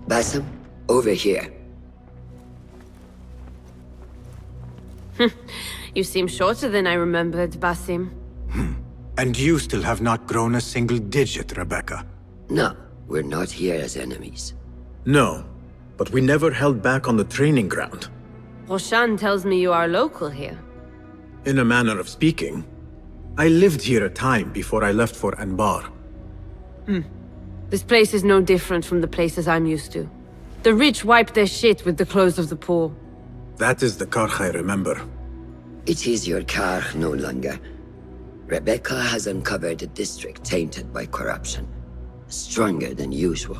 Basim, over here. You seem shorter than I remembered, Basim. And you still have not grown a single digit, Rebecca. No, we're not here as enemies. No, but we never held back on the training ground. Roshan tells me you are local here. In a manner of speaking, I lived here a time before I left for Anbar. This place is no different from the places I'm used to. The rich wipe their shit with the clothes of the poor. That is the Karkh I remember. It is your Karkh no longer. Rebecca has uncovered a district tainted by corruption. Stronger than usual.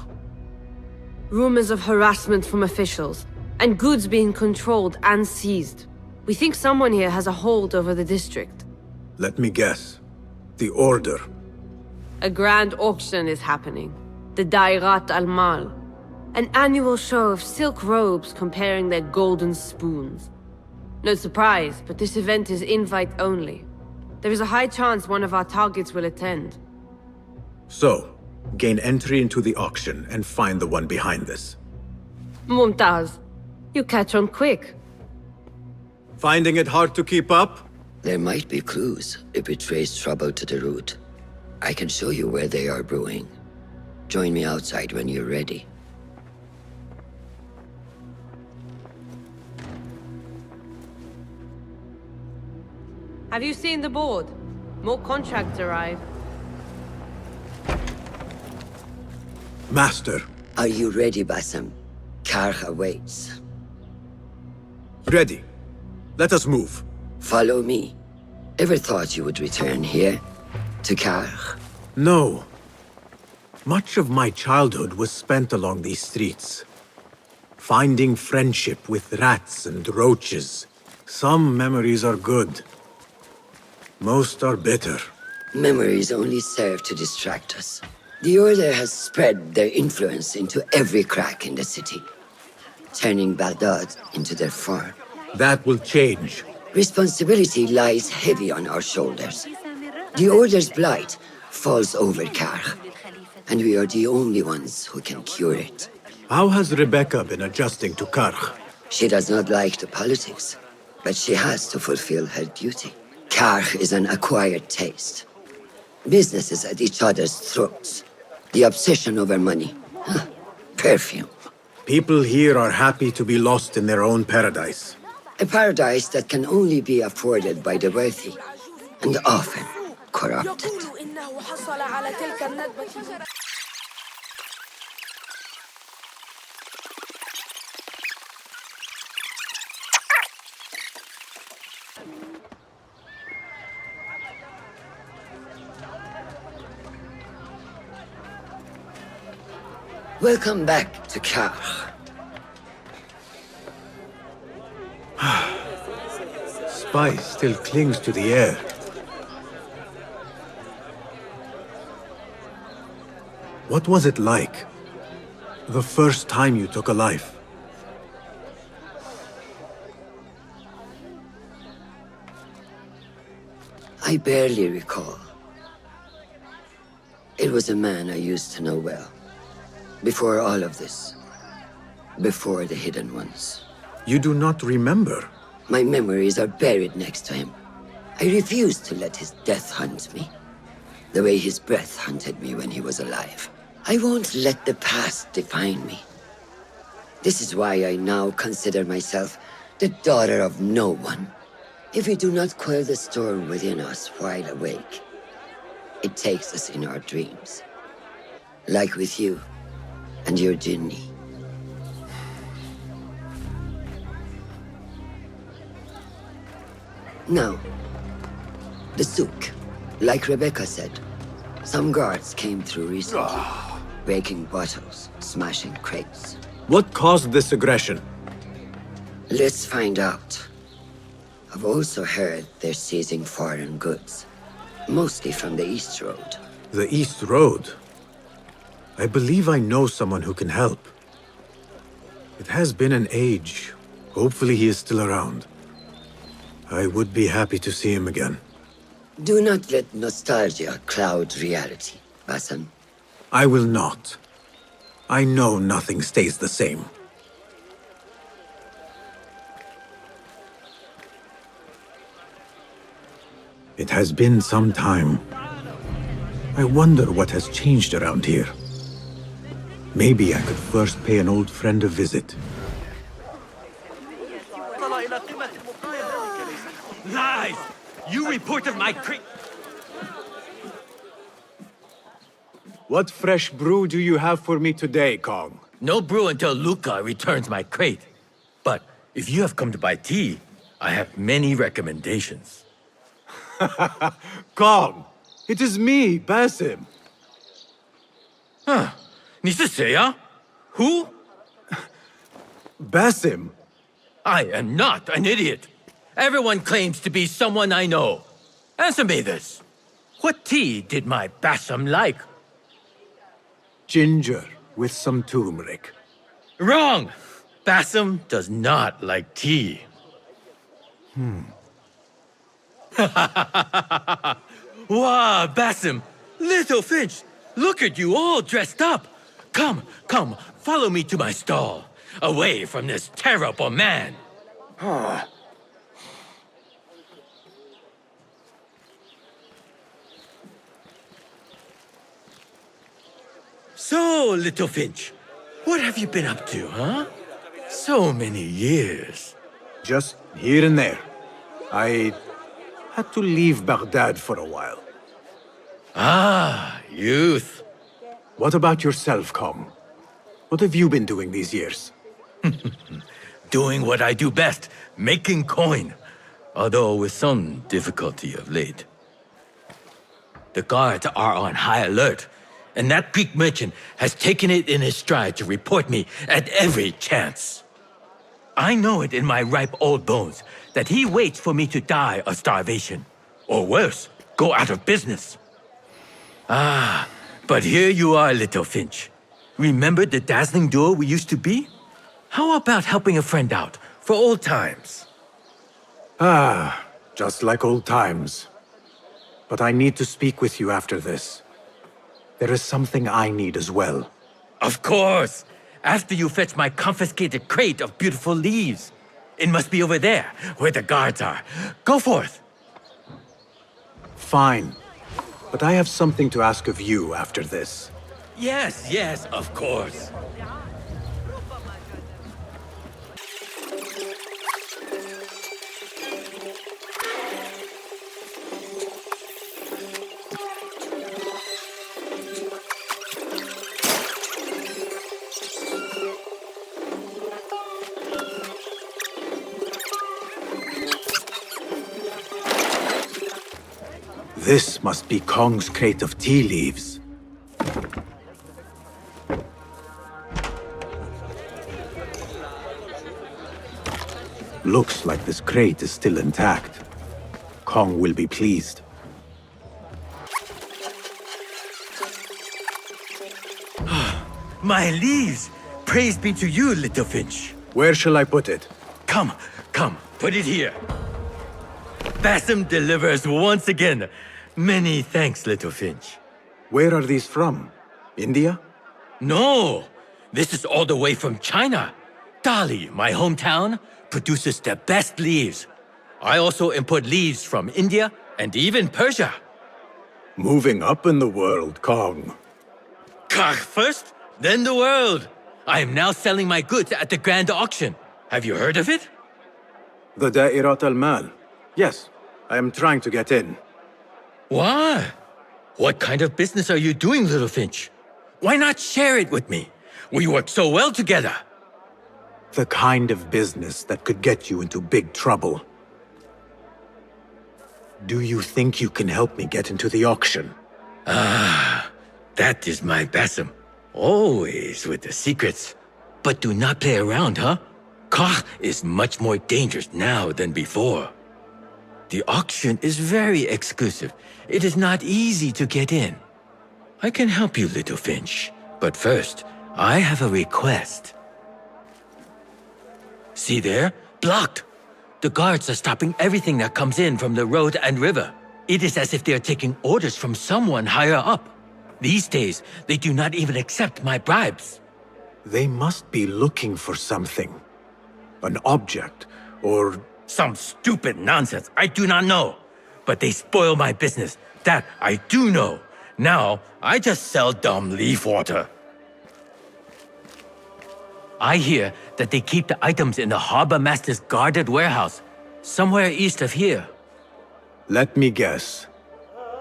Rumors of harassment from officials, and goods being controlled and seized. We think someone here has a hold over the district. Let me guess. The Order. A grand auction is happening. The Dairat al-Mal. An annual show of silk robes comparing their golden spoons. No surprise, but this event is invite only. There is a high chance one of our targets will attend. So, gain entry into the auction and find the one behind this. Mumtaz, you catch on quick. Finding it hard to keep up? There might be clues if we trace trouble to the root. I can show you where they are brewing. Join me outside when you're ready. Have you seen the board? More contracts arrive. Master. Are you ready, Basim? Karkh awaits. Ready. Let us move. Follow me. Ever thought you would return here? To Karkh? No. Much of my childhood was spent along these streets. Finding friendship with rats and roaches. Some memories are good. Most are bitter. Memories only serve to distract us. The Order has spread their influence into every crack in the city, turning Baghdad into their farm. That will change. Responsibility lies heavy on our shoulders. The Order's blight falls over Karkh, and we are the only ones who can cure it. How has Rebecca been adjusting to Karkh? She does not like the politics, but she has to fulfill her duty. Karkh is an acquired taste. Businesses at each other's throats. The obsession over money. Perfume. People here are happy to be lost in their own paradise. A paradise that can only be afforded by the wealthy, and often corrupted. Welcome back to Karkh. Spice still clings to the air. What was it like? The first time you took a life? I barely recall. It was a man I used to know well. Before all of this. Before the Hidden Ones. You do not remember? My memories are buried next to him. I refuse to let his death hunt me. The way his breath hunted me when he was alive. I won't let the past define me. This is why I now consider myself the daughter of no one. If we do not quell the storm within us while awake, it takes us in our dreams. Like with you and your jinni. Now, the souk. Like Rebecca said, some guards came through recently, breaking bottles, smashing crates. What caused this aggression? Let's find out. I've also heard they're seizing foreign goods, mostly from the East Road. The East Road? I believe I know someone who can help. It has been an age. Hopefully he is still around. I would be happy to see him again. Do not let nostalgia cloud reality, Basim. I will not. I know nothing stays the same. It has been some time. I wonder what has changed around here. Maybe I could first pay an old friend a visit. Lies! You reported my crate. What fresh brew do you have for me today, Kong? No brew until Luca returns my crate. But if you have come to buy tea, I have many recommendations. Kong! It is me, Basim. 你是谁啊? Who? Basim? I am not an idiot. Everyone claims to be someone I know. Answer me this. What tea did my Basim like? Ginger with some turmeric. Wrong! Basim does not like tea. Wow, Basim! Little Finch! Look at you all dressed up! Come, come, follow me to my stall. Away from this terrible man. So, Little Finch, what have you been up to, huh? So many years. Just here and there. I had to leave Baghdad for a while. Ah, youth. What about yourself, Kong? What have you been doing these years? Doing what I do best, making coin. Although with some difficulty of late. The guards are on high alert, and that Greek merchant has taken it in his stride to report me at every chance. I know it in my ripe old bones that he waits for me to die of starvation. Or worse, go out of business. Ah, but here you are, Little Finch. Remember the dazzling duo we used to be? How about helping a friend out, for old times? Ah, just like old times. But I need to speak with you after this. There is something I need as well. Of course! After you fetch my confiscated crate of beautiful leaves. It must be over there, where the guards are. Go forth! Fine. But I have something to ask of you after this. Yes, yes, of course. This must be Kong's crate of tea leaves. Looks like this crate is still intact. Kong will be pleased. My leaves! Praise be to you, Little Finch. Where shall I put it? Come, come, put it here. Basim delivers once again. Many thanks, Little Finch. Where are these from? India? No, this is all the way from China. Dali, my hometown, produces the best leaves. I also import leaves from India and even Persia. Moving up in the world, Kong. Karkh first, then the world. I am now selling my goods at the grand auction. Have you heard of it? The Da'irat al-Mal. Yes, I am trying to get in. Why? What kind of business are you doing, Little Finch? Why not share it with me? We work so well together. The kind of business that could get you into big trouble. Do you think you can help me get into the auction? Ah, that is my Basim. Always with the secrets. But do not play around, huh? Karkh is much more dangerous now than before. The auction is very exclusive. It is not easy to get in. I can help you, Little Finch. But first, I have a request. See there? Blocked. The guards are stopping everything that comes in from the road and river. It is as if they are taking orders from someone higher up. These days, they do not even accept my bribes. They must be looking for something. An object, or... Some stupid nonsense I do not know. But they spoil my business. That I do know. Now, I just sell dumb leaf water. I hear that they keep the items in the harbor master's guarded warehouse, somewhere east of here. Let me guess.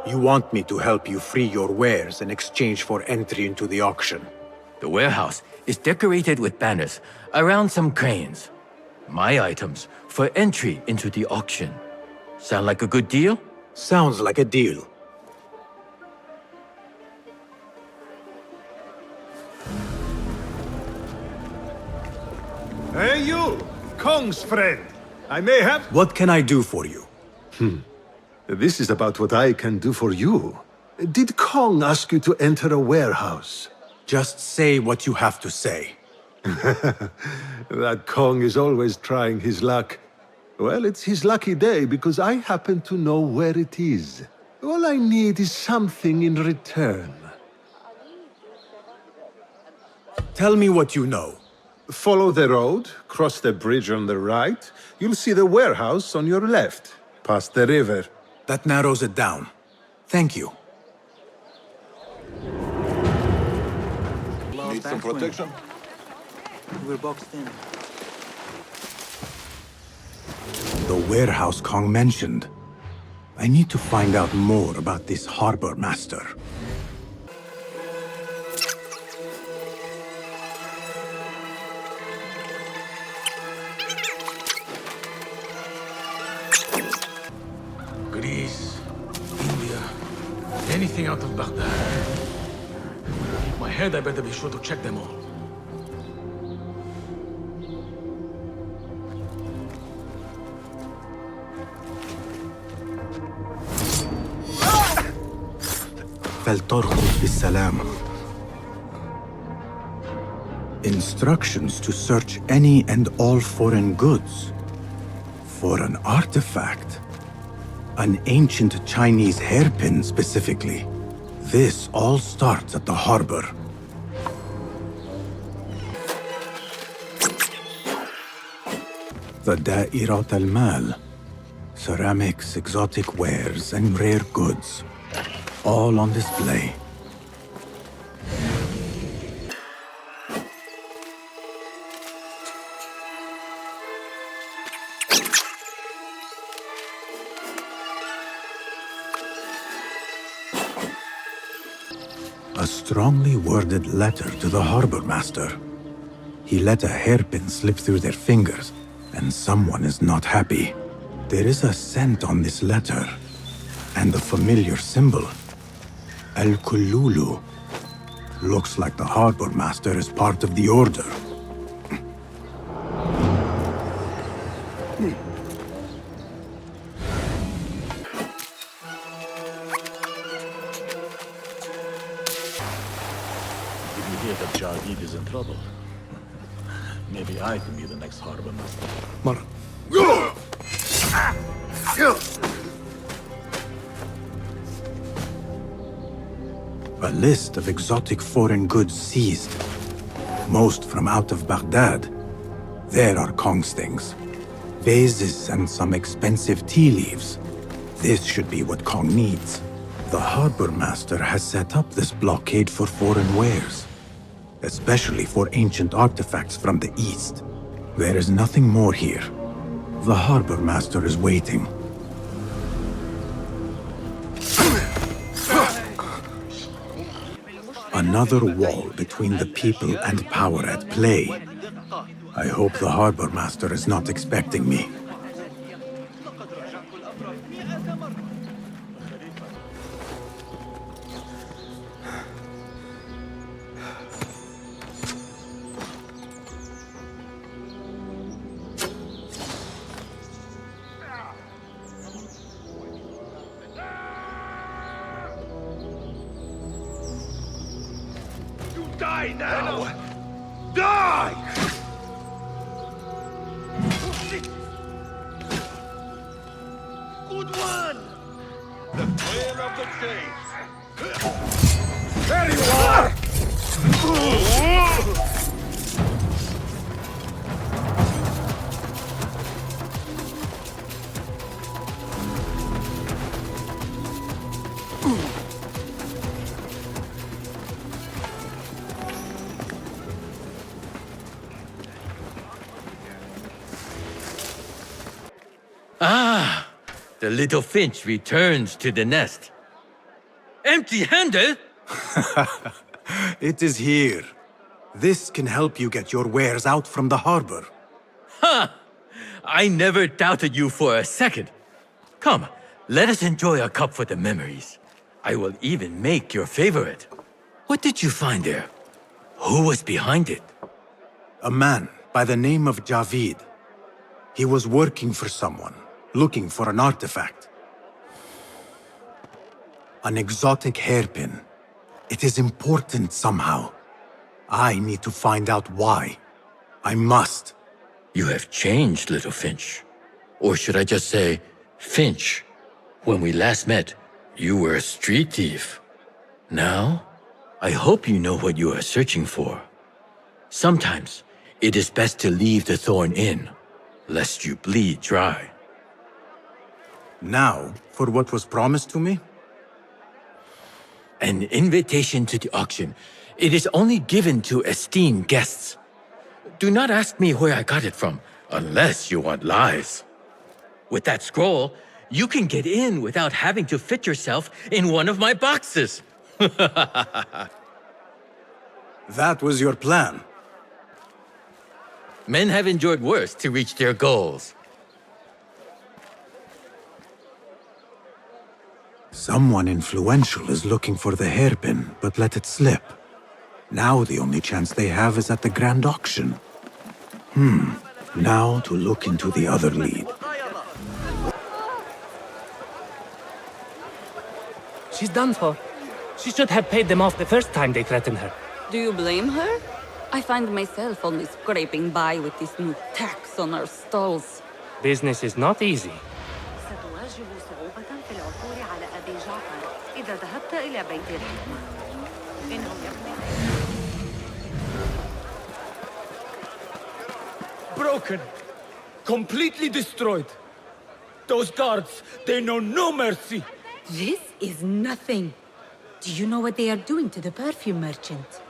You want me to help you free your wares in exchange for entry into the auction. The warehouse is decorated with banners around some cranes. My items for entry into the auction. Sound like a good deal? Sounds like a deal. Hey you, Kong's friend. I may have... What can I do for you? This is about what I can do for you. Did Kong ask you to enter a warehouse? Just say what you have to say. That Kong is always trying his luck. Well, it's his lucky day because I happen to know where it is. All I need is something in return. Tell me what you know. Follow the road, cross the bridge on the right. You'll see the warehouse on your left, past the river. That narrows it down. Thank you. Need some protection? We're boxed in. The warehouse Kong mentioned. I need to find out more about this harbor master. Greece, India, anything out of Baghdad. My head, I better be sure to check them all. فلترقد بالسلام. Instructions to search any and all foreign goods. For an artifact. An ancient Chinese hairpin specifically. This all starts at the harbor. The Da'irat al-Mal. Ceramics, exotic wares, and rare goods. All on display. A strongly worded letter to the harbor master. He let a hairpin slip through their fingers, and someone is not happy. There is a scent on this letter, and a familiar symbol. Al-Kululu. Looks like the harbor master is part of the order. Did you hear that Jadid is in trouble? Maybe I can be the next harbor master. A list of exotic foreign goods seized. Most from out of Baghdad. There are Kong's things. Vases and some expensive tea leaves. This should be what Kong needs. The harbor master has set up this blockade for foreign wares. Especially for ancient artifacts from the east. There is nothing more here. The harbor master is waiting. Another wall between the people and power at play. I hope the harbor master is not expecting me. Die now! Die! Good one! The tale of the chase! There you are! The little finch returns to the nest. Empty-handed? It is here. This can help you get your wares out from the harbor. Ha! I never doubted you for a second. Come, let us enjoy a cup for the memories. I will even make your favorite. What did you find there? Who was behind it? A man by the name of Javid. He was working for someone, looking for an artifact. An exotic hairpin. It is important somehow. I need to find out why. I must. You have changed, little Finch. Or should I just say, Finch? When we last met, you were a street thief. Now, I hope you know what you are searching for. Sometimes, it is best to leave the thorn in, lest you bleed dry. Now, for what was promised to me? An invitation to the auction. It is only given to esteemed guests. Do not ask me where I got it from, unless you want lies. With that scroll, you can get in without having to fit yourself in one of my boxes. That was your plan. Men have endured worse to reach their goals. Someone influential is looking for the hairpin, but let it slip. Now the only chance they have is at the grand auction. Now to look into the other lead. She's done for. She should have paid them off the first time they threatened her. Do you blame her? I find myself only scraping by with this new tax on our stalls. Business is not easy. ستواجه صعوبة في العثور على أبي جعفر إذا ذهبت إلى بيت الحكمة. إنه Broken. Completely destroyed. Those guards, they know no mercy. This is nothing. Do you know what they are doing to the perfume merchant?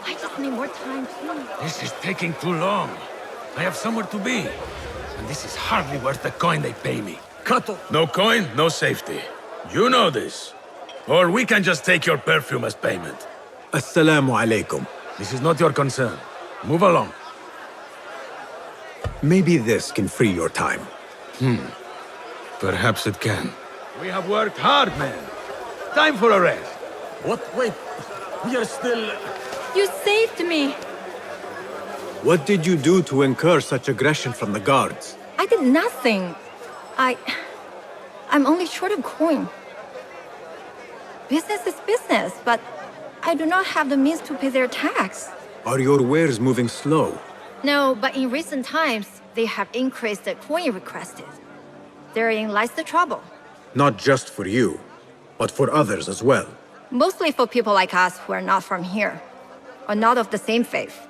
I just need more time, please. This is taking too long. I have somewhere to be. And this is hardly worth the coin they pay me. Cut off. No coin, no safety. You know this. Or we can just take your perfume as payment. Assalamu alaikum. This is not your concern. Move along. Maybe this can free your time. Perhaps it can. We have worked hard, man. Time for a rest. What? Wait. We are still... You saved me. What did you do to incur such aggression from the guards? I did nothing. I'm only short of coin. Business is business, but I do not have the means to pay their tax. Are your wares moving slow? No, but in recent times, they have increased the coin requested. Therein lies the trouble. Not just for you, but for others as well. Mostly for people like us who are not from here, or not of the same faith.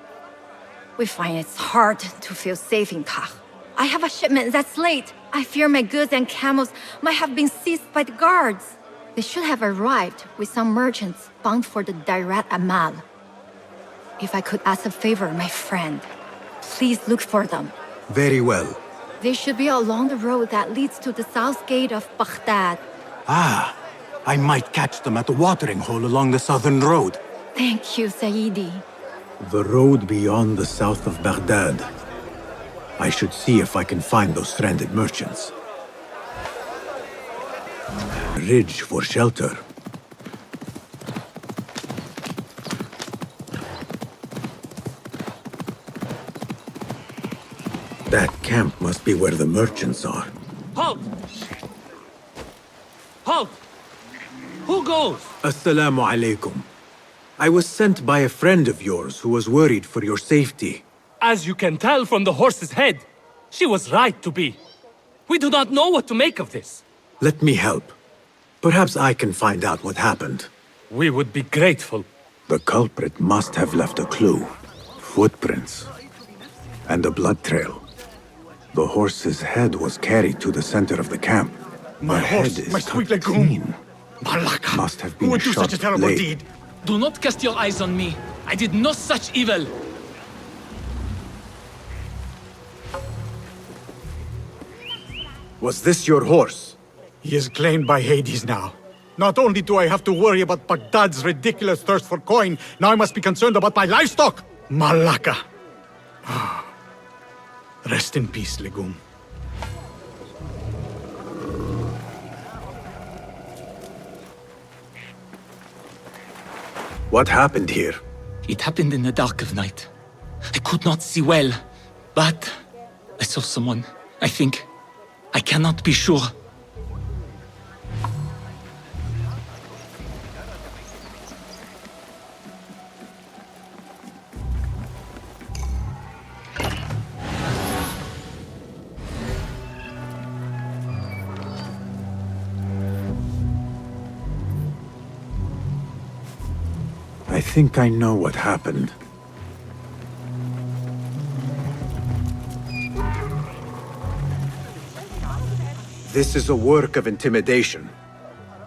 We find it's hard to feel safe in Karkh. I have a shipment that's late. I fear my goods and camels might have been seized by the guards. They should have arrived with some merchants bound for the Dairat Amal. If I could ask a favor, my friend, please look for them. Very well. They should be along the road that leads to the south gate of Baghdad. Ah, I might catch them at the watering hole along the southern road. Thank you, Sayyidi. The road beyond the south of Baghdad. I should see if I can find those stranded merchants. Ridge for shelter. That camp must be where the merchants are. Halt! Halt! Who goes? Assalamu alaikum. I was sent by a friend of yours who was worried for your safety. As you can tell from the horse's head, she was right to be. We do not know what to make of this. Let me help. Perhaps I can find out what happened. We would be grateful. The culprit must have left a clue. Footprints. And a blood trail. The horse's head was carried to the center of the camp. My the horse, head is my cut sweet legume. clean. Malaka! Must have Who been would do shot such a terrible blade. deed? Do not cast your eyes on me. I did no such evil. Was this your horse? He is claimed by Hades now. Not only do I have to worry about Baghdad's ridiculous thirst for coin, now I must be concerned about my livestock! Malaka! Rest in peace, Legume. What happened here? It happened in the dark of night. I could not see well, but I saw someone, I think. I cannot be sure. I think I know what happened. This is a work of intimidation.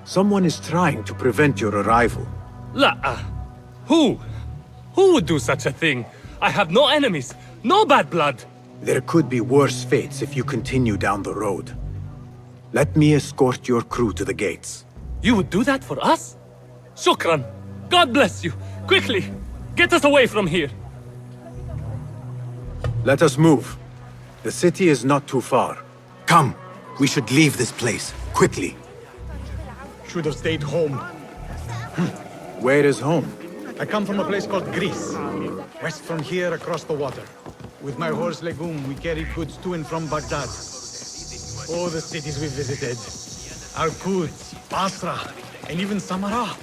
Someone is trying to prevent your arrival. Who? Who would do such a thing? I have no enemies, no bad blood. There could be worse fates if you continue down the road. Let me escort your crew to the gates. You would do that for us? Shukran. God bless you. Quickly, get us away from here. Let us move. The city is not too far. Come, we should leave this place, quickly. Should have stayed home. Where is home? I come from a place called Greece, west from here across the water. With my horse Legume, we carry goods to and from Baghdad. Oh, the cities we visited. Al-Quds, Basra, and even Samarra.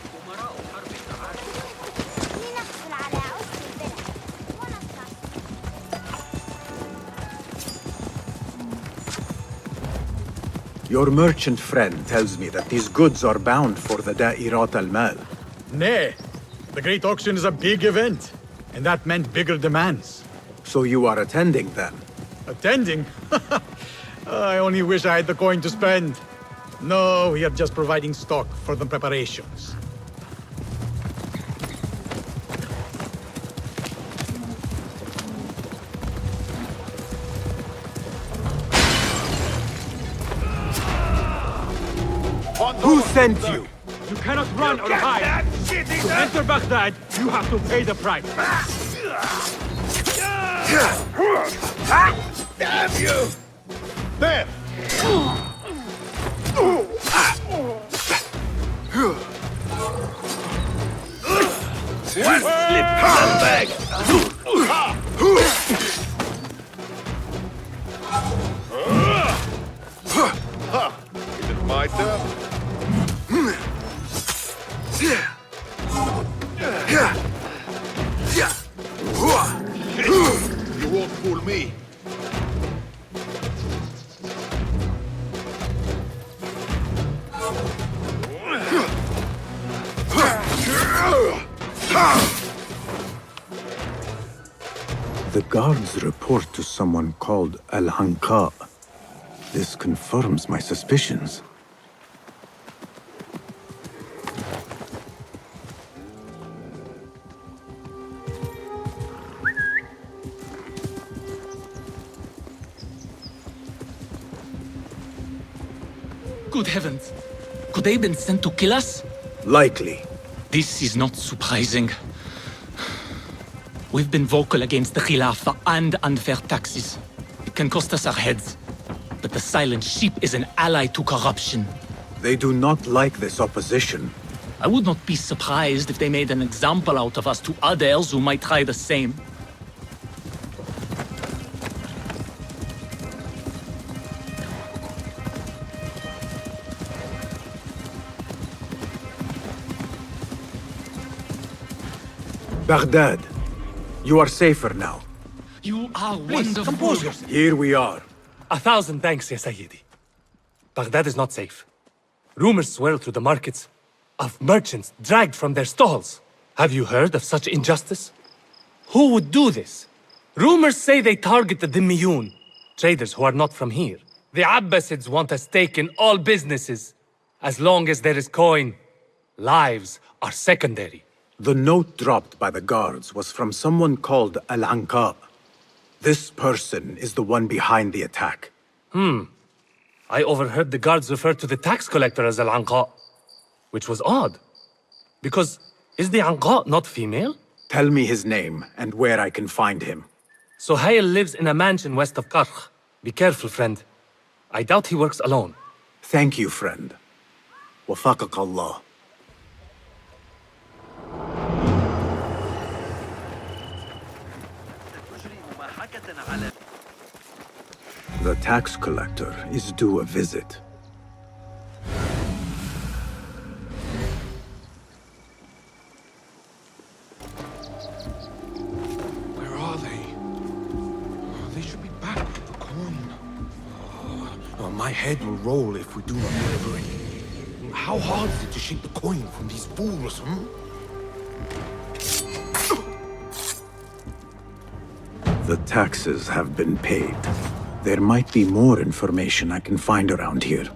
Your merchant friend tells me that these goods are bound for the Da'irat al-Mal. Nay, the Great Auction is a big event, and that meant bigger demands. So you are attending then? Attending? I only wish I had the coin to spend. No, we are just providing stock for the preparations. Who sent you? You cannot run or hide. To enter Baghdad, you have to pay the price. Damn you! There! One slip scumbag! Is it my turn? You won't fool me. The guards report to someone called Al-Hanqa. This confirms my suspicions. Good heavens. Could they have been sent to kill us? Likely. This is not surprising. We've been vocal against the Khilafah and unfair taxes. It can cost us our heads. But the silent sheep is an ally to corruption. They do not like this opposition. I would not be surprised if they made an example out of us to others who might try the same. Baghdad, you are safer now. You are Please, wonderful. compose yourself. Here we are. 1,000 thanks, Ya Sayyidi. Baghdad is not safe. Rumors swirl through the markets of merchants dragged from their stalls. Have you heard of such injustice? Who would do this? Rumors say they target the Dhimmiyun, traders who are not from here. The Abbasids want a stake in all businesses. As long as there is coin, lives are secondary. The note dropped by the guards was from someone called Al-Anqa. This person is the one behind the attack. I overheard the guards refer to the tax collector as Al-Anqa, which was odd. Because is the Anqa not female? Tell me his name and where I can find him. Suhail lives in a mansion west of Karkh. Be careful, friend. I doubt he works alone. Thank you, friend. Wafaqak Allah. The tax collector is due a visit. Where are they? Oh, they should be back with the coin. Oh, my head will roll if we do not deliver it. How hard is it to shake the coin from these fools, The taxes have been paid. There might be more information I can find around here.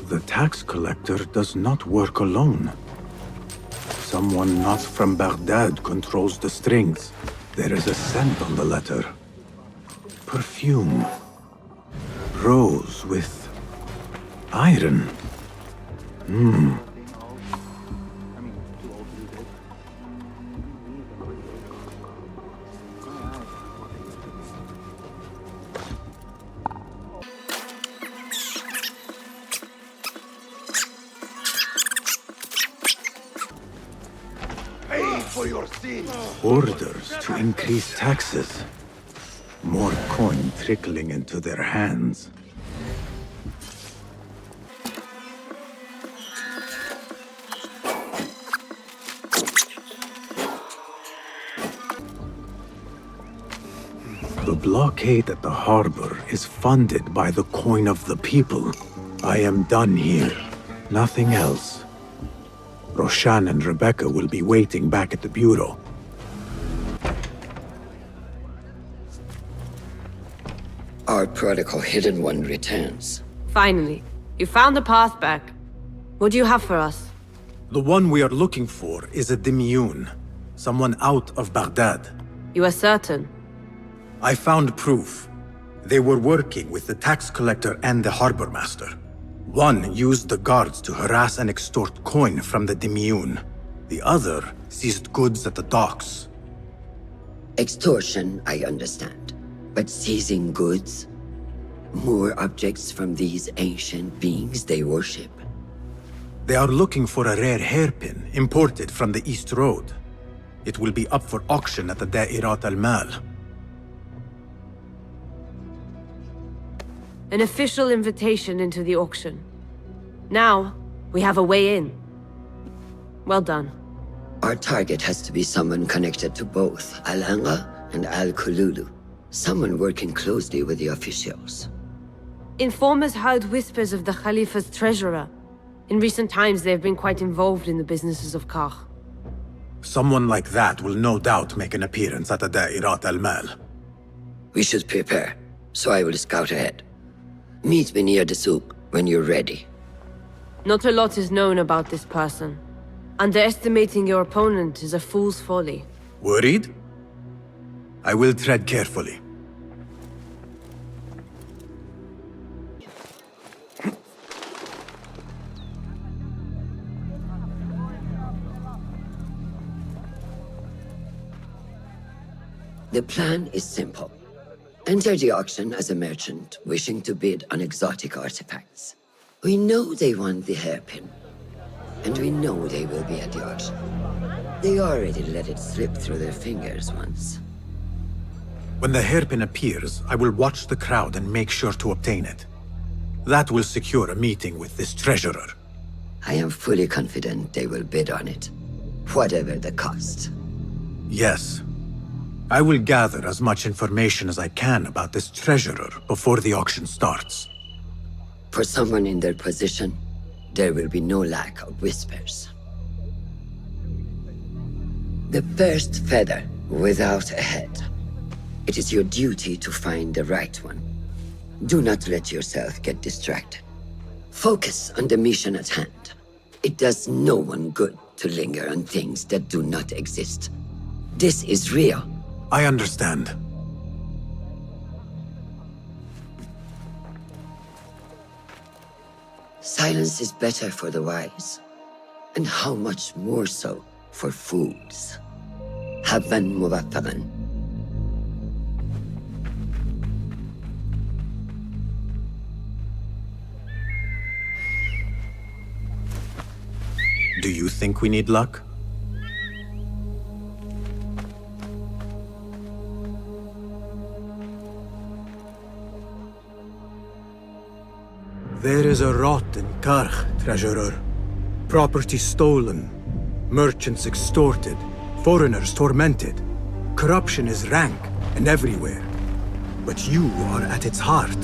The tax collector does not work alone. Someone not from Baghdad controls the strings. There is a scent on the letter. Perfume. Rose with iron. Orders to increase taxes. More coin trickling into their hands. The blockade at the harbor is funded by the coin of the people. I am done here. Nothing else. Roshan and Rebecca will be waiting back at the bureau. Our prodigal hidden one returns. Finally, you found the path back. What do you have for us? The one we are looking for is a Dimyun, someone out of Baghdad. You are certain? I found proof. They were working with the tax collector and the harbor master. One used the guards to harass and extort coin from the Dimyun. The other seized goods at the docks. Extortion, I understand. But seizing goods? More objects from these ancient beings they worship? They are looking for a rare hairpin imported from the East Road. It will be up for auction at the Da'irat al-Mal. An official invitation into the auction. Now, we have a way in. Well done. Our target has to be someone connected to both Al-Anga and Al-Kululu. Someone working closely with the officials. Informers heard whispers of the Khalifa's treasurer. In recent times, they have been quite involved in the businesses of Karkh. Someone like that will no doubt make an appearance at the Da'irat al-Mal. We should prepare, so I will scout ahead. Meet me near the souk when you're ready. Not a lot is known about this person. Underestimating your opponent is a fool's folly. Worried? I will tread carefully. The plan is simple. Enter the auction as a merchant wishing to bid on exotic artifacts. We know they want the hairpin, and we know they will be at the auction. They already let it slip through their fingers once. When the hairpin appears, I will watch the crowd and make sure to obtain it. That will secure a meeting with this treasurer. I am fully confident they will bid on it, whatever the cost. Yes. I will gather as much information as I can about this treasurer before the auction starts. For someone in their position, there will be no lack of whispers. The first feather without a head. It is your duty to find the right one. Do not let yourself get distracted. Focus on the mission at hand. It does no one good to linger on things that do not exist. This is real. I understand. Silence is better for the wise, and how much more so for fools. حظاً موفقاً. Do you think we need luck? There is a rot in Karkh, treasurer. Property stolen, merchants extorted, foreigners tormented. Corruption is rank and everywhere. But you are at its heart.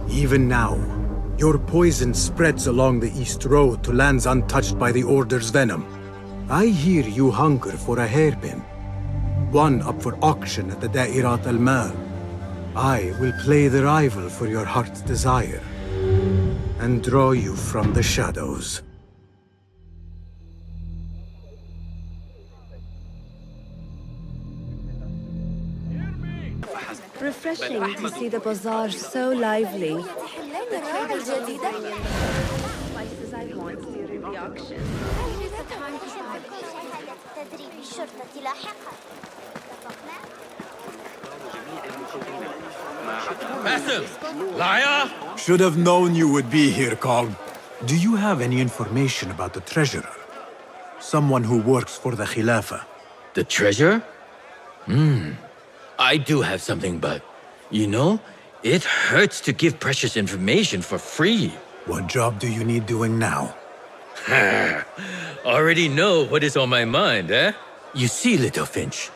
Even now, your poison spreads along the East Road to lands untouched by the Order's venom. I hear you hunger for a hairpin. One up for auction at the Da'irat al-Mal. I will play the rival for your heart's desire and draw you from the shadows. Refreshing to see the bazaar so lively. Spices I want during the auction. Basim! Liar! Should have known you would be here, Kong. Do you have any information about the treasurer? Someone who works for the Khilafah. The treasure? I do have something, but... You know, it hurts to give precious information for free. What job do you need doing now? Already know what is on my mind, eh? You see, little Finch,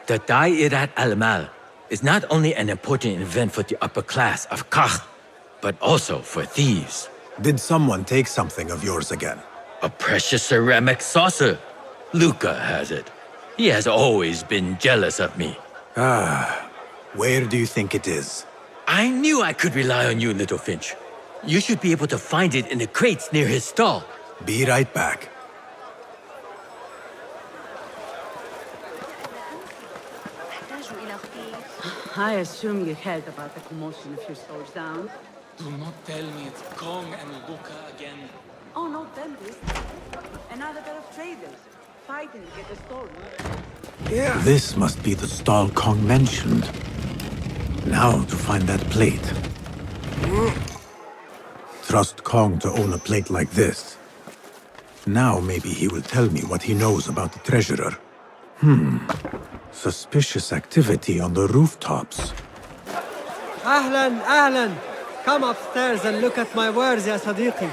the Da'irat al-Mal is not only an important event for the upper class of Karkh, but also for thieves. Did someone take something of yours again? A precious ceramic saucer. Luca has it. He has always been jealous of me. Where do you think it is? I knew I could rely on you, little Finch. You should be able to find it in the crates near his stall. Be right back. I assume you heard about the commotion a few stores down. Do not tell me it's Kong and Luca again. Oh, no, them this. Another pair of traders fighting to get the store. This must be the stall Kong mentioned. Now to find that plate. Trust Kong to own a plate like this. Now maybe he will tell me what he knows about the treasurer. Suspicious activity on the rooftops. Ahlan, ahlan. Come upstairs and look at my wares, ya Sadiqi.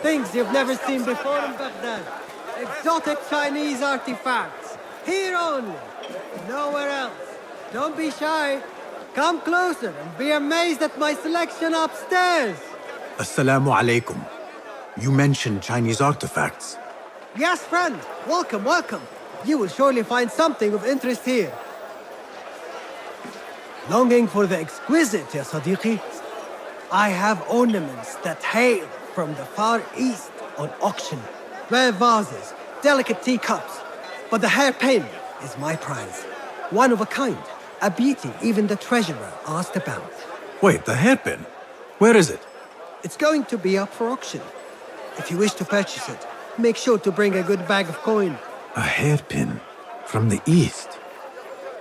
Things you've never seen before in Baghdad. Exotic Chinese artifacts. Here only. Nowhere else. Don't be shy. Come closer and be amazed at my selection upstairs. Assalamu alaikum. You mentioned Chinese artifacts. Yes, friend. Welcome, welcome. You will surely find something of interest here. Longing for the exquisite, ya Sadiqi? I have ornaments that hail from the Far East on auction. Rare vases, delicate teacups. But the hairpin is my prize. One of a kind. A beauty even the treasurer asked about. Wait, the hairpin? Where is it? It's going to be up for auction. If you wish to purchase it, make sure to bring a good bag of coin. A hairpin from the east.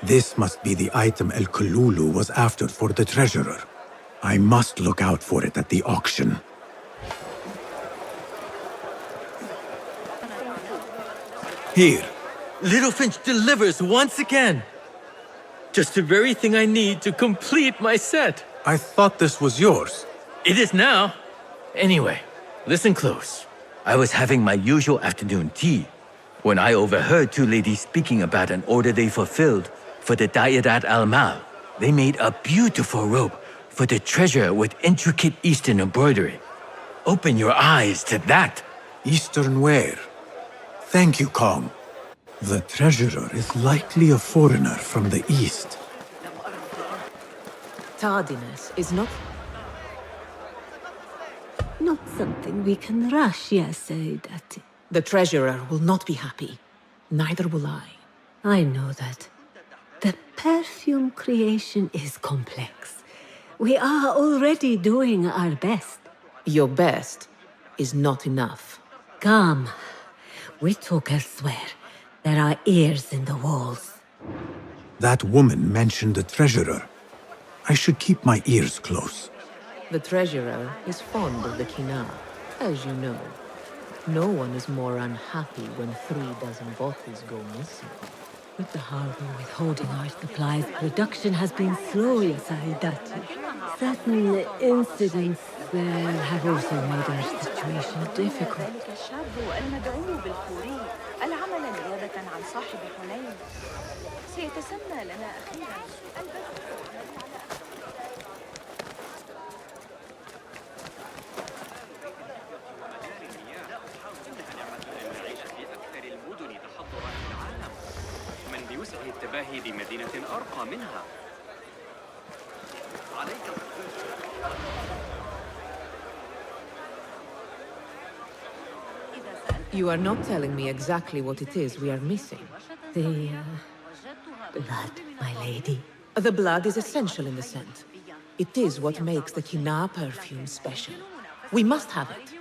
This must be the item El Kululu was after for the treasurer. I must look out for it at the auction. Here. Little Finch delivers once again. Just the very thing I need to complete my set. I thought this was yours. It is now. Anyway, listen close. I was having my usual afternoon tea when I overheard two ladies speaking about an order they fulfilled for the Da'irat al-Mal. They made a beautiful robe for the treasure with intricate Eastern embroidery. Open your eyes to that. Eastern wear. Thank you, Kong. The treasurer is likely a foreigner from the east. Tardiness is not something we can rush, ya Sayyidati. The treasurer will not be happy. Neither will I. I know that. The perfume creation is complex. We are already doing our best. Your best is not enough. Come. We talk elsewhere. There are ears in the walls. That woman mentioned the treasurer. I should keep my ears close. The treasurer is fond of the kina, as you know. No one is more unhappy when 3 dozen bottles go missing. With the harbor withholding our supplies, production has been slow, Saidati. Certain incidents there have also made our situation difficult. التباهي بمدينة أرقى منها. You are not telling me exactly what it is we are missing. The blood, my lady. The blood is essential in the scent. It is what makes the kina perfume special. We must have it.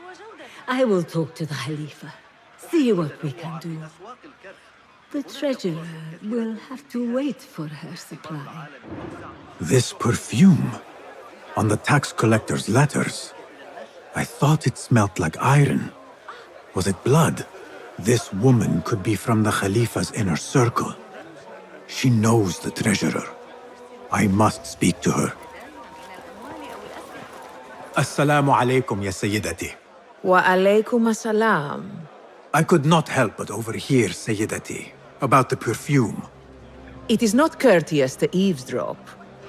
I will talk to the Khalifa. See what we can do. The treasurer will have to wait for her supply. This perfume? On the tax collector's letters. I thought it smelt like iron. Was it blood? This woman could be from the Khalifa's inner circle. She knows the treasurer. I must speak to her. Assalamu alaikum, ya Sayyidati. Wa alaikum assalam. I could not help but overhear, Sayyidati, about the perfume. It is not courteous to eavesdrop.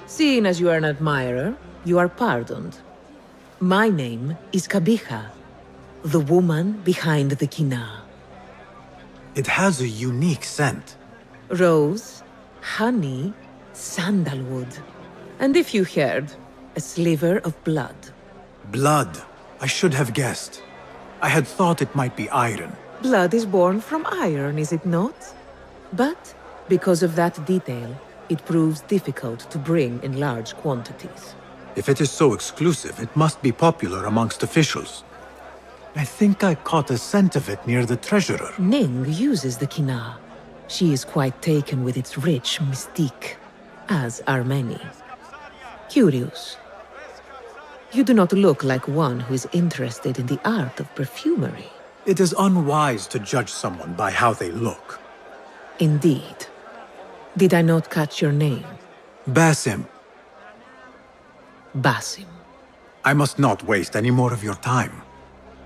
Seeing as you are an admirer, you are pardoned. My name is Kabiha, the woman behind the kina. It has a unique scent. Rose, honey, sandalwood. And if you heard, a sliver of blood. Blood. I should have guessed. I had thought it might be iron. Blood is born from iron, is it not? But because of that detail, it proves difficult to bring in large quantities. If it is so exclusive, it must be popular amongst officials. I think I caught a scent of it near the treasurer. Ning uses the kina. She is quite taken with its rich mystique, as are many. Curious. You do not look like one who is interested in the art of perfumery. It is unwise to judge someone by how they look. Indeed. Did I not catch your name? Basim. Basim. I must not waste any more of your time.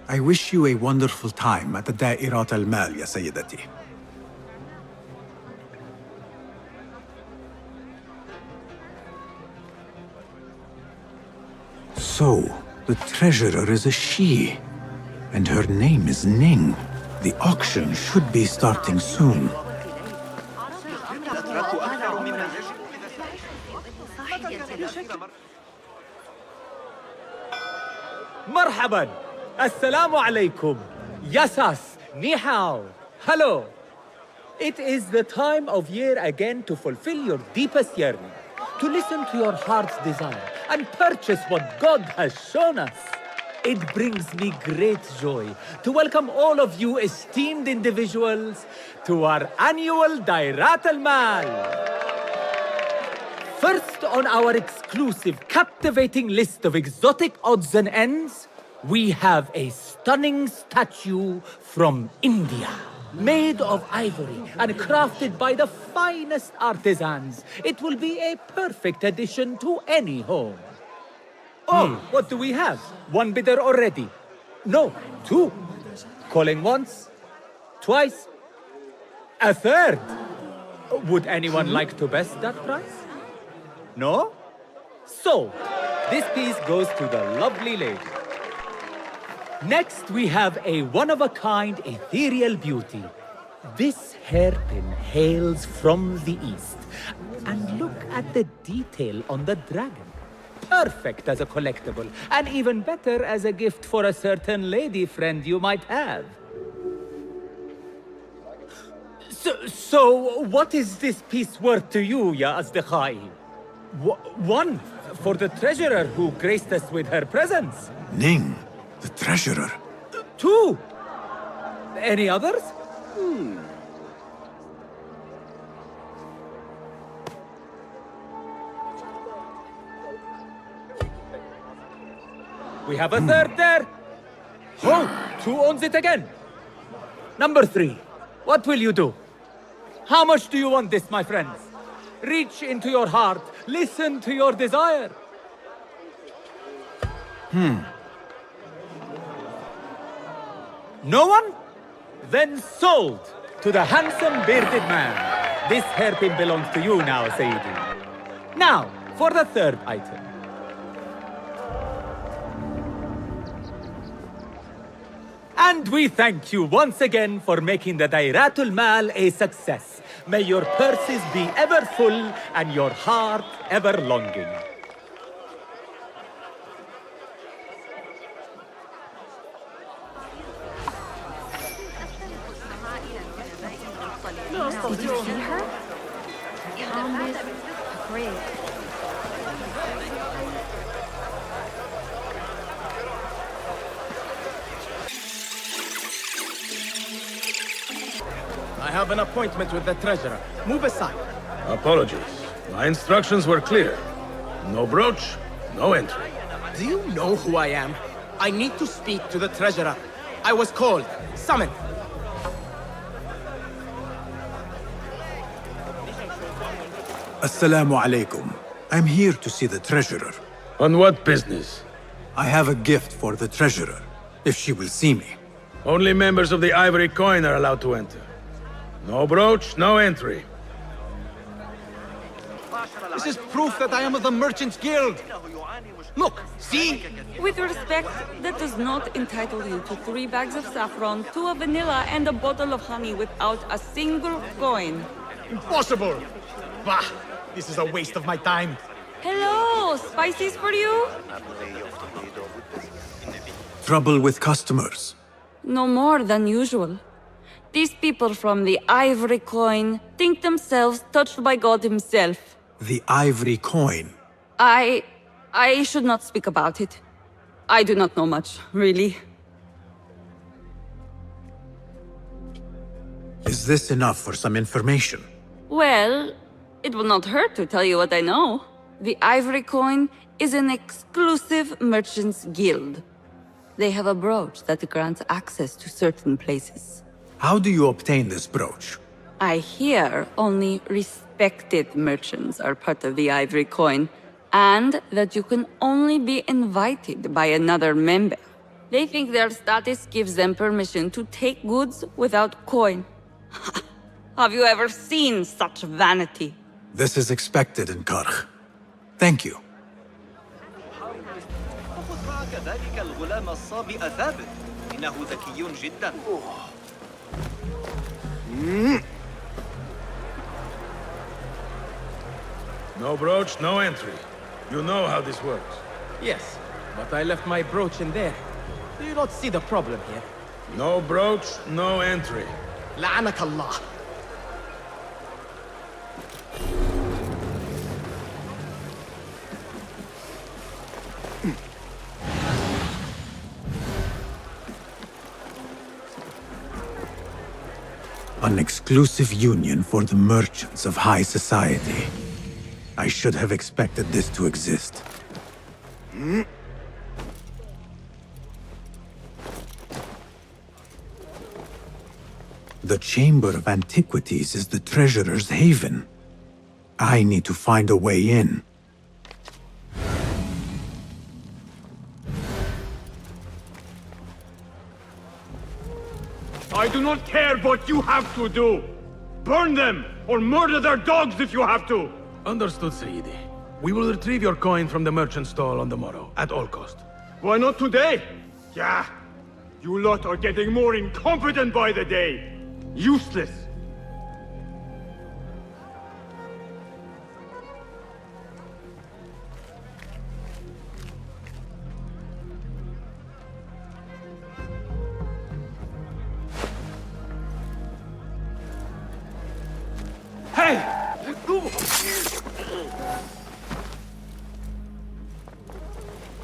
I wish you a wonderful time at the Da'irat al-Mal, ya Sayyidati. So, the treasurer is a she, and her name is Ning. The auction should be starting soon. مرحبا السلام عليكم Yasas Ni hao Hello. It is the time of year again to fulfill your deepest yearning, to listen to your heart's desire and purchase what God has shown us. It brings me great joy to welcome all of you esteemed individuals to our annual Dairat al-Mal. First on our exclusive, captivating list of exotic odds and ends, we have a stunning statue from India. Made of ivory and crafted by the finest artisans, it will be a perfect addition to any home. Oh, what do we have? One bidder already? No, two. Calling once, twice, a third. Would anyone like to best that price? No? So, this piece goes to the lovely lady. Next, we have a one-of-a-kind ethereal beauty. This hairpin hails from the east. And look at the detail on the dragon. Perfect as a collectible, and even better as a gift for a certain lady friend you might have. So, what is this piece worth to you, Ya Azdikhai? One, for the treasurer who graced us with her presence. Ning, the treasurer. Two. Any others? We have a third there. Oh, who owns it again? Number 3. What will you do? How much do you want this, my friends? Reach into your heart. Listen to your desire. No one? Then sold to the handsome bearded man. This hairpin belongs to you now, Sayyidi. Now, for the third item. And we thank you once again for making the Dairatul Mal a success. May your purses be ever full and your heart ever longing. Did you see her? Calmness, great. I have an appointment with the treasurer. Move aside. Apologies. My instructions were clear. No brooch, no entry. Do you know who I am? I need to speak to the treasurer. I was called, summoned. Assalamu alaikum. I'm here to see the treasurer. On what business? I have a gift for the treasurer, if she will see me. Only members of the Ivory Coin are allowed to enter. No brooch, no entry. This is proof that I am of the Merchants Guild. Look, see? With respect, that does not entitle you to 3 bags of saffron, 2 of vanilla, and a bottle of honey without a single coin. Impossible! Bah! This is a waste of my time. Hello! Spices for you? Trouble with customers. No more than usual. These people from the Ivory Coin think themselves touched by God himself. The Ivory Coin. I should not speak about it. I do not know much, really. Is this enough for some information? Well, it will not hurt to tell you what I know. The Ivory Coin is an exclusive merchants guild. They have a brooch that grants access to certain places. How do you obtain this brooch? I hear only respected merchants are part of the Ivory Coin, and that you can only be invited by another member. They think their status gives them permission to take goods without coin. Have you ever seen such vanity? This is expected in Karkh. Thank you. كذلك الغلام الصابئ ثابت إنه ذكي جدا. No brooch, no entry. You know how this works. Yes, but I left my brooch in there. Do you not see the problem here? No brooch, no entry. لعنك الله. An exclusive union for the merchants of high society. I should have expected this to exist. The Chamber of Antiquities is the treasurer's haven. I need to find a way in. I do not care what you have to do. Burn them, or murder their dogs if you have to. Understood, Sayyidi. We will retrieve your coin from the merchant stall on the morrow, at all cost. Why not today? Yeah. You lot are getting more incompetent by the day. Useless.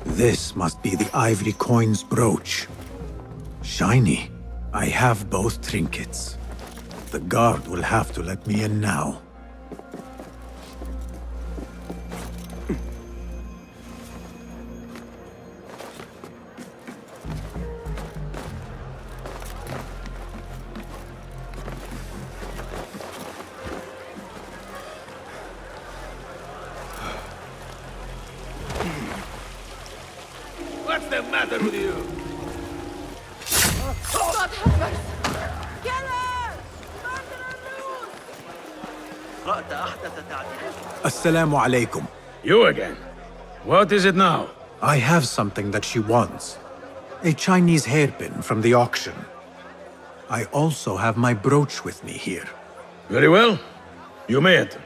This must be the ivory coin's brooch. Shiny. I have both trinkets. The guard will have to let me in now. What's the matter with you? God have mercy! Assalamu alaikum. You again? What is it now? I have something that she wants. A Chinese hairpin from the auction. I also have my brooch with me here. Very well. You may enter.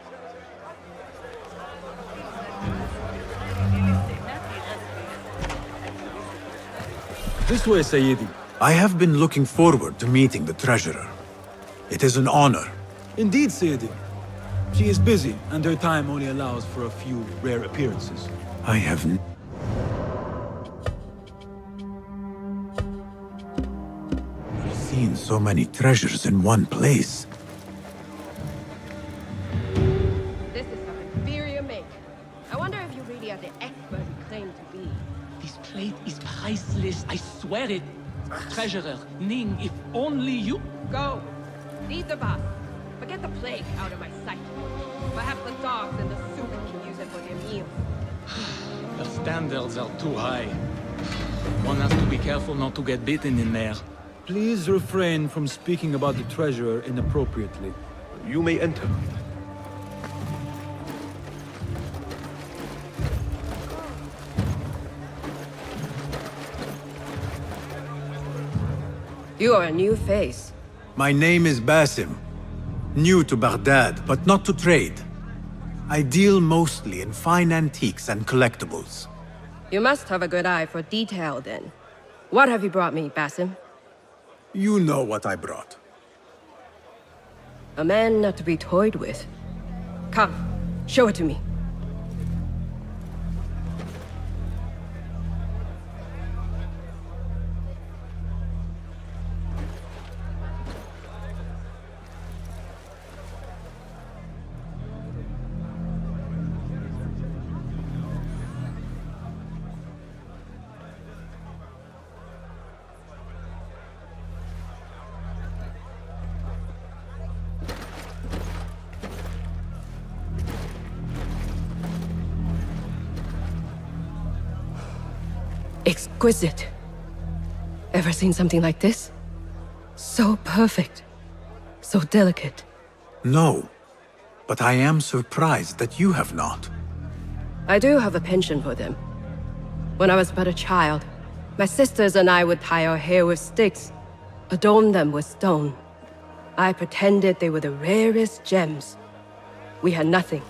This way, Sayyidi. I have been looking forward to meeting the treasurer. It is an honor. Indeed, Sayyidi. She is busy, and her time only allows for a few rare appearances. I have seen so many treasures in one place. This is some inferior make. I wonder if you really are the expert you claim to be. This plate is priceless, I swear it. Treasurer, Ning, if only you... Go. Leave the bath. But get the plague out of my sight. Perhaps the dogs in the soup can use it for their meals. The standards are too high. One has to be careful not to get bitten in there. Please refrain from speaking about the treasurer inappropriately. You may enter. You are a new face. My name is Basim. New to Baghdad, but not to trade. I deal mostly in fine antiques and collectibles. You must have a good eye for detail, then. What have you brought me, Basim? You know what I brought. A man not to be toyed with. Come, show it to me. Exquisite. Ever seen something like this? So perfect. So delicate. No, but I am surprised that you have not. I do have a penchant for them. When I was but a child, my sisters and I would tie our hair with sticks, adorn them with stone. I pretended they were the rarest gems. We had nothing,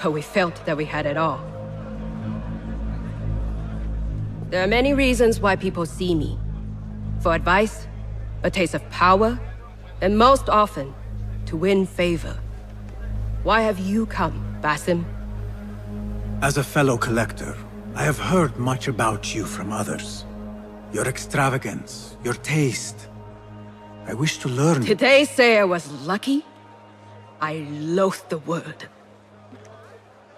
but we felt that we had it all. There are many reasons why people see me. For advice, a taste of power, and most often, to win favor. Why have you come, Basim? As a fellow collector, I have heard much about you from others. Your extravagance, your taste. I wish to learn. Did they say I was lucky? I loathe the word.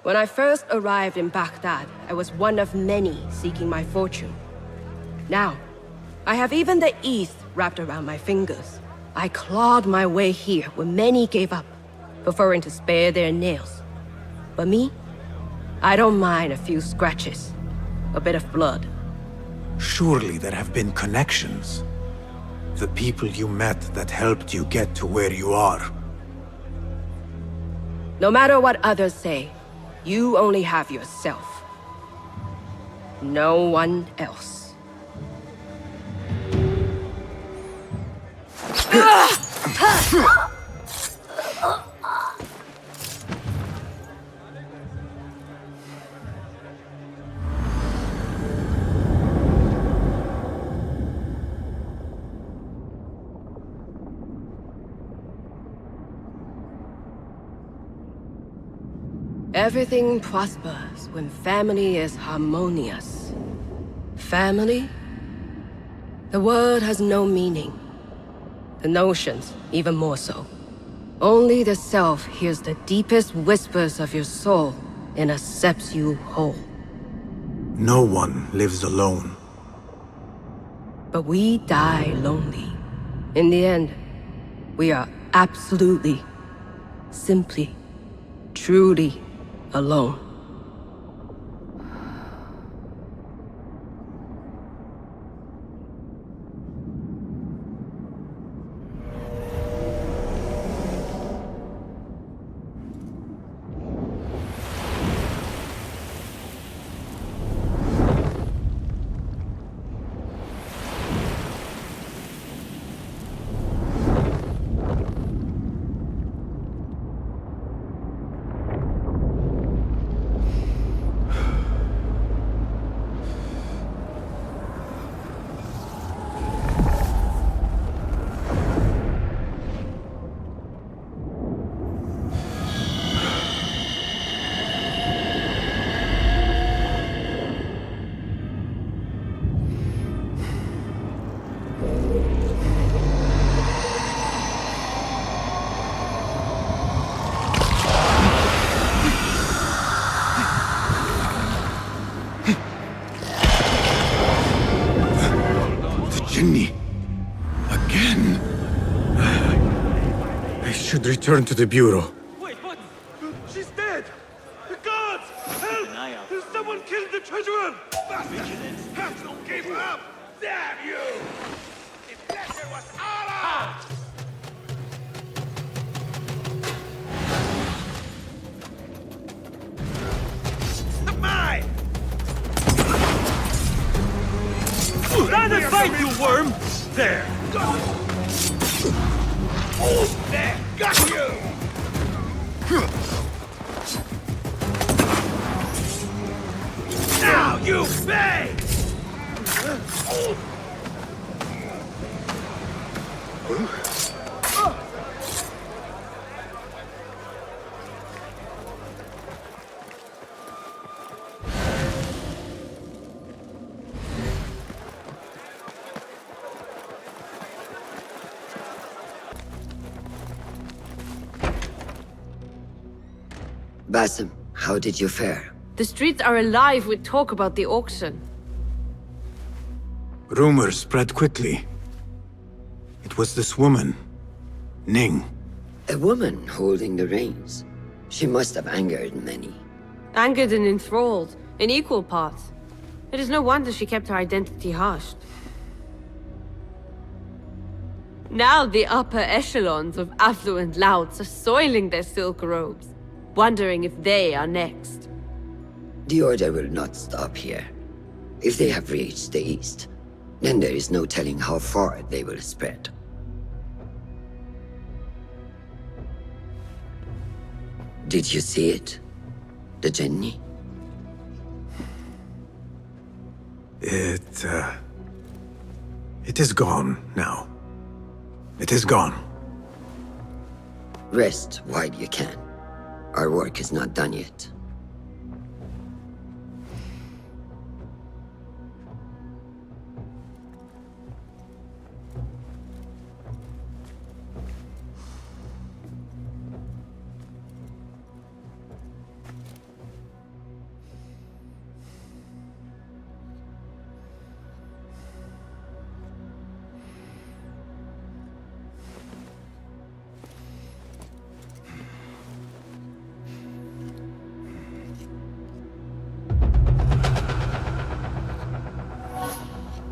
When I first arrived in Baghdad, I was one of many seeking my fortune. Now, I have even the East wrapped around my fingers. I clawed my way here when many gave up, preferring to spare their nails. But me? I don't mind a few scratches, a bit of blood. Surely there have been connections. The people you met that helped you get to where you are. No matter what others say, you only have yourself. No one else. Everything prospers when family is harmonious. Family? The word has no meaning. The notions, even more so. Only the self hears the deepest whispers of your soul and accepts you whole. No one lives alone. But we die lonely. In the end, we are absolutely, simply, truly alone. Again. I should return to the bureau. Wait, what? She's dead! The guards! Help! Someone killed the treasurer! Vigilance! Don't give up! Damn you! The pleasure was all ours! Mine! Stand and fight, you worm! There! There! Got you! Now you pay! Basim, how did you fare? The streets are alive with talk about the auction. Rumors spread quickly. It was this woman, Ning. A woman holding the reins. She must have angered many. Angered and enthralled, in equal parts. It is no wonder she kept her identity hushed. Now the upper echelons of affluent louts are soiling their silk robes, wondering if they are next. The Order will not stop here. If they have reached the east, then there is no telling how far they will spread. Did you see it? The Jenny? It is gone now. It is gone. Rest while you can. Our work is not done yet.